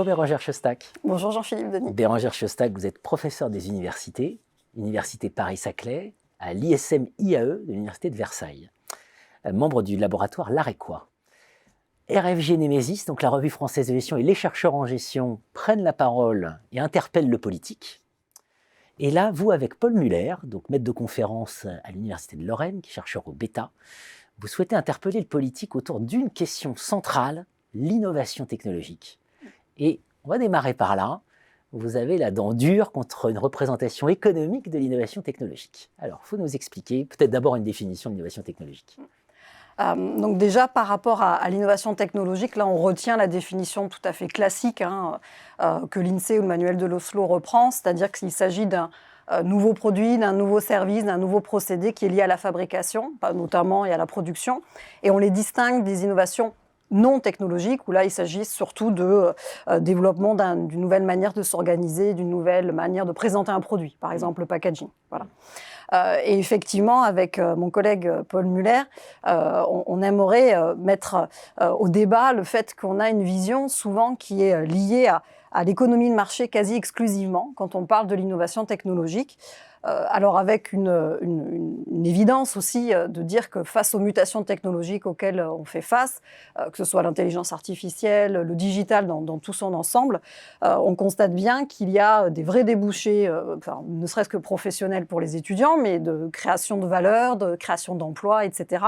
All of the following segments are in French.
Bérengère Shostak. Bonjour Jean-Philippe Denis. Bérengère Shostak, vous êtes professeur des universités, Université Paris-Saclay, à l'ISM-IAE de l'Université de Versailles, membre du laboratoire l'AREQUA. RFG Némésis, donc la revue française de gestion, et les chercheurs en gestion prennent la parole et interpellent le politique. Et là, vous, avec Paul Muller, donc maître de conférence à l'Université de Lorraine, qui est chercheur au Beta, vous souhaitez interpeller le politique autour d'une question centrale, l'innovation technologique. Et on va démarrer par là. Vous avez la dent dure contre une représentation économique de l'innovation technologique. Alors, il faut nous expliquer, peut-être d'abord une définition de l'innovation technologique. Donc déjà, par rapport à l'innovation technologique, là, on retient la définition tout à fait classique que l'INSEE ou le manuel de l'Oslo reprend, c'est-à-dire qu'il s'agit d'un nouveau produit, d'un nouveau service, d'un nouveau procédé qui est lié à la fabrication, notamment, et à la production. Et on les distingue des innovations non technologiques, où là, il s'agit surtout de développement d'une nouvelle manière de s'organiser, d'une nouvelle manière de présenter un produit, par exemple le packaging. Voilà. Et effectivement, avec mon collègue Paul Muller, on aimerait mettre au débat le fait qu'on a une vision souvent qui est liée à l'économie de marché quasi exclusivement quand on parle de l'innovation technologique. Alors avec une évidence aussi de dire que face aux mutations technologiques auxquelles on fait face, que ce soit l'intelligence artificielle, le digital dans tout son ensemble, on constate bien qu'il y a des vrais débouchés, ne serait-ce que professionnels pour les étudiants, mais de création de valeur, de création d'emplois, etc.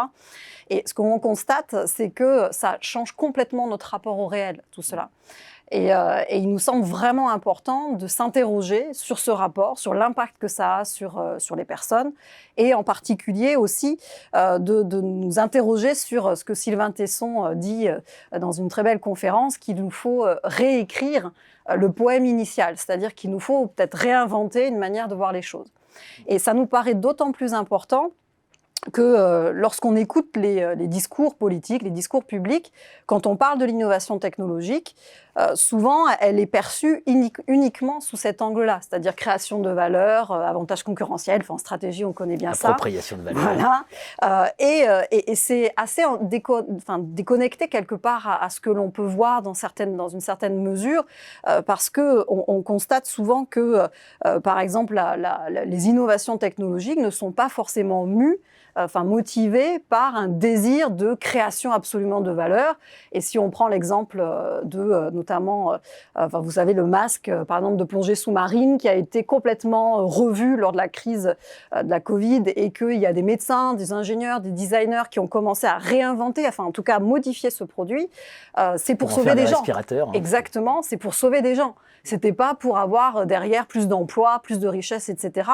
Et ce qu'on constate, c'est que ça change complètement notre rapport au réel, tout cela. Et il nous semble vraiment important de s'interroger sur ce rapport, sur l'impact que ça a sur les personnes, et en particulier aussi de nous interroger sur ce que Sylvain Tesson dit dans une très belle conférence, qu'il nous faut réécrire le poème initial, c'est-à-dire qu'il nous faut peut-être réinventer une manière de voir les choses. Et ça nous paraît d'autant plus important que lorsqu'on écoute les discours politiques, les discours publics, quand on parle de l'innovation technologique, souvent elle est perçue uniquement sous cet angle-là, c'est-à-dire création de valeur, avantage concurrentiel, en stratégie on connaît bien ça. Appropriation de valeur. Voilà. Et c'est assez déconnecté quelque part à ce que l'on peut voir dans une certaine mesure, parce qu'on constate souvent que, par exemple, les innovations technologiques ne sont pas forcément motivés par un désir de création absolument de valeur. Et si on prend l'exemple notamment, vous savez, le masque, par exemple, de plongée sous-marine qui a été complètement revu lors de la crise de la Covid, et qu'il y a des médecins, des ingénieurs, des designers qui ont commencé à réinventer, en tout cas à modifier ce produit, c'est pour sauver des gens. Exactement, c'est pour sauver des gens. C'était pas pour avoir derrière plus d'emplois, plus de richesses, etc.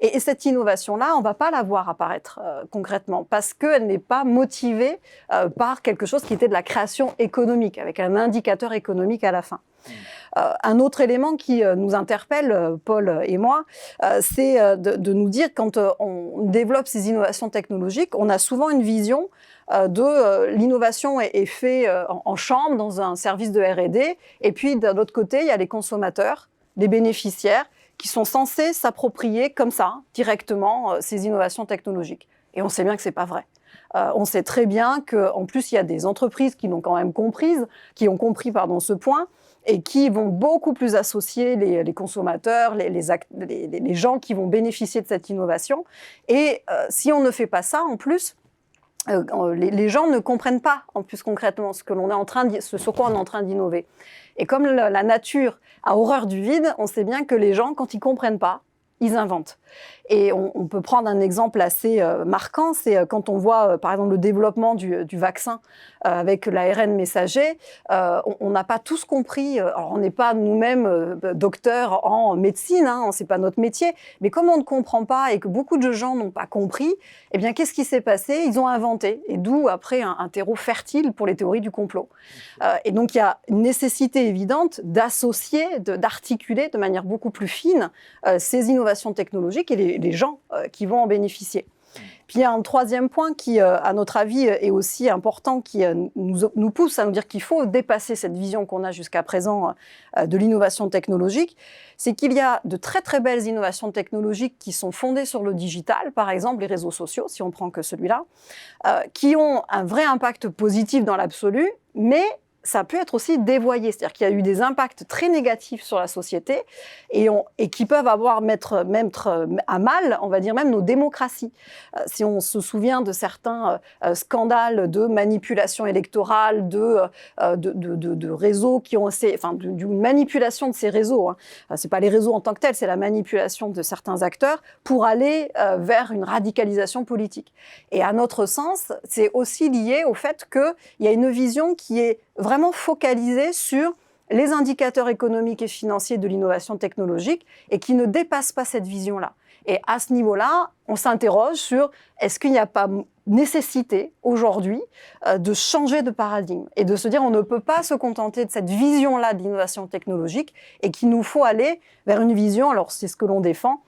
Et cette innovation-là, on va pas la voir apparaître concrètement, parce qu'elle n'est pas motivée par quelque chose qui était de la création économique, avec un indicateur économique à la fin. Un autre élément qui nous interpelle, Paul et moi, c'est de nous dire, quand on développe ces innovations technologiques, on a souvent une vision de l'innovation est faite en chambre, dans un service de R&D, et puis d'un autre côté, il y a les consommateurs, les bénéficiaires, qui sont censés s'approprier comme ça, directement, ces innovations technologiques. Et on sait bien que c'est pas vrai. On sait très bien qu'en plus, il y a des entreprises qui l'ont quand même compris ce point, et qui vont beaucoup plus associer les consommateurs, les gens qui vont bénéficier de cette innovation. Et si on ne fait pas ça, en plus, les gens ne comprennent pas, en plus concrètement, ce sur quoi on est en train d'innover. Et comme la nature a horreur du vide, on sait bien que les gens, quand ils comprennent pas, ils inventent. Et on peut prendre un exemple assez marquant, c'est quand on voit par exemple le développement du vaccin avec l'ARN messager, on n'a pas tous compris, alors on n'est pas nous-mêmes docteurs en médecine, c'est pas notre métier, mais comme on ne comprend pas et que beaucoup de gens n'ont pas compris, eh bien qu'est-ce qui s'est passé? Ils ont inventé, et d'où après un terreau fertile pour les théories du complot. Et donc il y a une nécessité évidente d'associer, d'articuler de manière beaucoup plus fine ces innovations technologiques et les gens qui vont en bénéficier. Puis il y a un troisième point qui, à notre avis, est aussi important, qui nous pousse à nous dire qu'il faut dépasser cette vision qu'on a jusqu'à présent de l'innovation technologique. C'est qu'il y a de très très belles innovations technologiques qui sont fondées sur le digital, par exemple les réseaux sociaux, si on prend que celui-là, qui ont un vrai impact positif dans l'absolu, mais ça peut être aussi dévoyé, c'est-à-dire qu'il y a eu des impacts très négatifs sur la société et qui peuvent mettre à mal, on va dire même nos démocraties. Si on se souvient de certains scandales de manipulation électorale, de réseaux qui ont d'une manipulation de ces réseaux, hein. C'est pas les réseaux en tant que tels, c'est la manipulation de certains acteurs pour aller vers une radicalisation politique. Et à notre sens, c'est aussi lié au fait qu'il y a une vision qui est vraiment focalisée sur les indicateurs économiques et financiers de l'innovation technologique et qui ne dépasse pas cette vision-là. Et à ce niveau-là, on s'interroge sur est-ce qu'il n'y a pas nécessité aujourd'hui de changer de paradigme et de se dire on ne peut pas se contenter de cette vision-là de l'innovation technologique et qu'il nous faut aller vers une vision, alors c'est ce que l'on défend,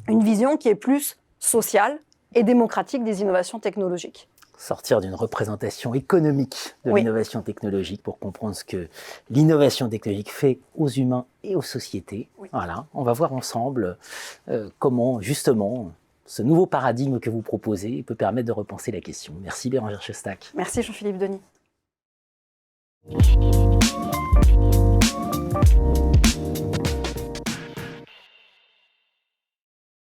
une vision qui est plus sociale et démocratique des innovations technologiques. Sortir d'une représentation économique de l'innovation technologique pour comprendre ce que l'innovation technologique fait aux humains et aux sociétés. Oui. Voilà, on va voir ensemble comment justement ce nouveau paradigme que vous proposez peut permettre de repenser la question. Merci Bérangère Chestac. Merci Jean-Philippe Denis.